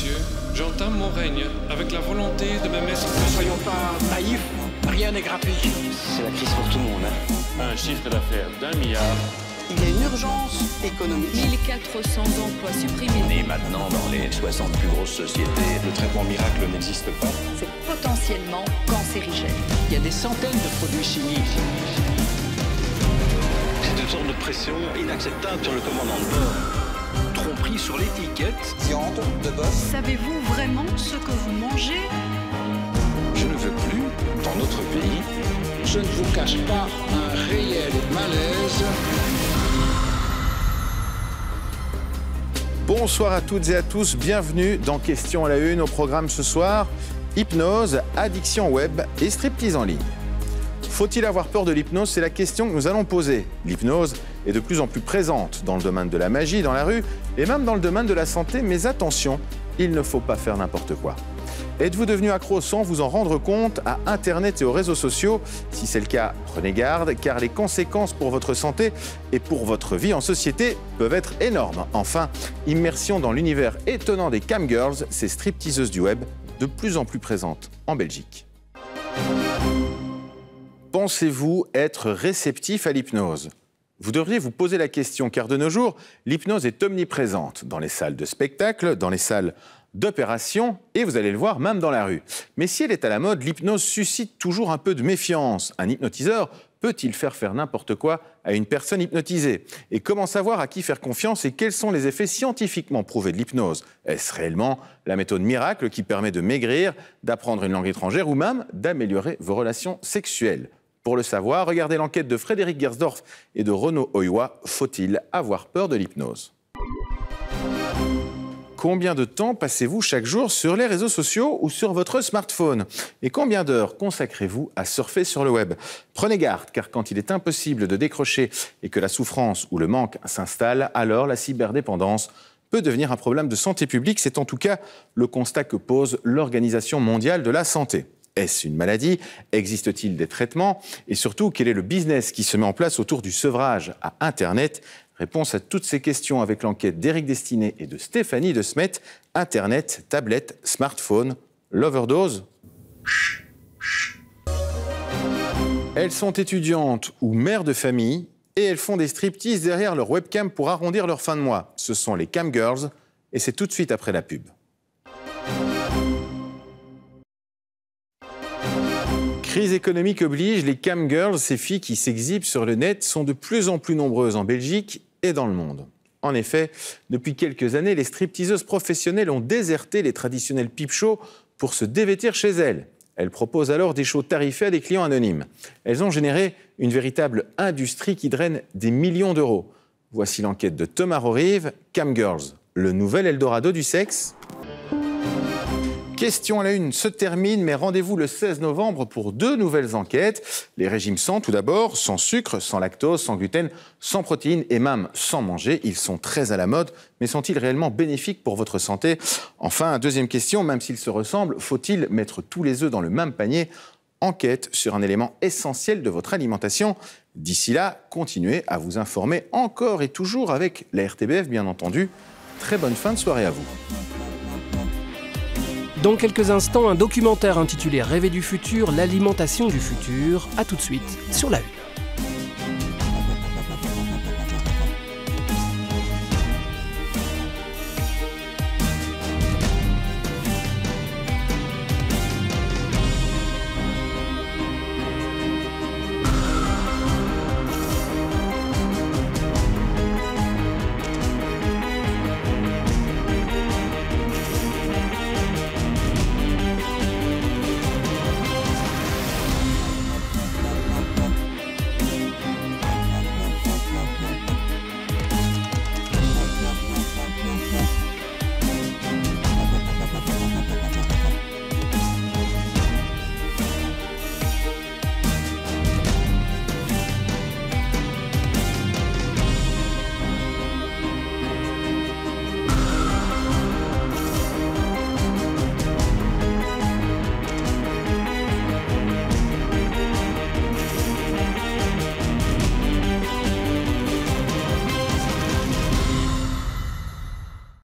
messieurs, j'entame mon règne avec la volonté de me mettre... Ne soyons pas naïfs, rien n'est gratuit. C'est la crise pour tout le monde. Un chiffre d'affaires d'1 milliard. Il y a une urgence économique. 1400 emplois supprimés. Et maintenant, dans les 60 plus grosses sociétés, le traitement miracle n'existe pas. C'est potentiellement cancérigène. Il y a des centaines de produits chimiques. C'est une sorte de pression inacceptable sur le commandant de bord. Tromperie sur l'étiquette. Viande de bœuf. Savez-vous vraiment ce que vous mangez? Je ne veux plus, dans notre pays, Je ne vous cache pas un réel malaise. Bonsoir à toutes et à tous, bienvenue dans Question à la Une. Au programme ce soir, hypnose, addiction web et striptease en ligne. Faut-il avoir peur de l'hypnose? C'est la question que nous allons poser. L'hypnose est de plus en plus présente dans le domaine de la magie, dans la rue et même dans le domaine de la santé. Mais attention, il ne faut pas faire n'importe quoi. Êtes-vous devenu accro sans vous en rendre compte à Internet et aux réseaux sociaux? Si c'est le cas, prenez garde, car les conséquences pour votre santé et pour votre vie en société peuvent être énormes. Enfin, immersion dans l'univers étonnant des camgirls, ces stripteaseuses du web, de plus en plus présentes en Belgique. Pensez-vous être réceptif à l'hypnose? Vous devriez vous poser la question, car de nos jours, l'hypnose est omniprésente dans les salles de spectacle, dans les salles d'opération, et vous allez le voir, même dans la rue. Mais si elle est à la mode, l'hypnose suscite toujours un peu de méfiance. Un hypnotiseur peut-il faire n'importe quoi à une personne hypnotisée? Et comment savoir à qui faire confiance et quels sont les effets scientifiquement prouvés de l'hypnose? Est-ce réellement la méthode miracle qui permet de maigrir, d'apprendre une langue étrangère ou même d'améliorer vos relations sexuelles? Pour le savoir, regardez l'enquête de Frédéric Gersdorf et de Renaud Oyois. Faut-il avoir peur de l'hypnose? Combien de temps passez-vous chaque jour sur les réseaux sociaux ou sur votre smartphone? Et combien d'heures consacrez-vous à surfer sur le web? Prenez garde, car quand il est impossible de décrocher et que la souffrance ou le manque s'installe, alors la cyberdépendance peut devenir un problème de santé publique. C'est en tout cas le constat que pose l'Organisation mondiale de la santé. Est-ce une maladie? Existe-t-il des traitements? Et surtout, quel est le business qui se met en place autour du sevrage à Internet? Réponse à toutes ces questions avec l'enquête d'Éric Destiné et de Stéphanie De Smet. Internet, tablette, smartphone, l'overdose. Elles sont étudiantes ou mères de famille et elles font des striptease derrière leur webcam pour arrondir leur fin de mois. Ce sont les camgirls et c'est tout de suite après la pub. Crise économique oblige, les camgirls, ces filles qui s'exhibent sur le net, sont de plus en plus nombreuses en Belgique et dans le monde. En effet, depuis quelques années, les stripteaseuses professionnelles ont déserté les traditionnels peep shows pour se dévêtir chez elles. Elles proposent alors des shows tarifés à des clients anonymes. Elles ont généré une véritable industrie qui draine des millions d'euros. Voici l'enquête de Thomas Rorive, Camgirls, le nouvel Eldorado du sexe. Question à la Une se termine, mais rendez-vous le 16 novembre pour 2 nouvelles enquêtes. Les régimes sans, tout d'abord, sans sucre, sans lactose, sans gluten, sans protéines et même sans manger. Ils sont très à la mode, mais sont-ils réellement bénéfiques pour votre santé? Enfin, deuxième question, même s'ils se ressemblent, faut-il mettre tous les œufs dans le même panier? Enquête sur un élément essentiel de votre alimentation. D'ici là, continuez à vous informer encore et toujours avec la RTBF, bien entendu. Très bonne fin de soirée à vous. Dans quelques instants, un documentaire intitulé Rêver du futur, l'alimentation du futur. À tout de suite sur la Une.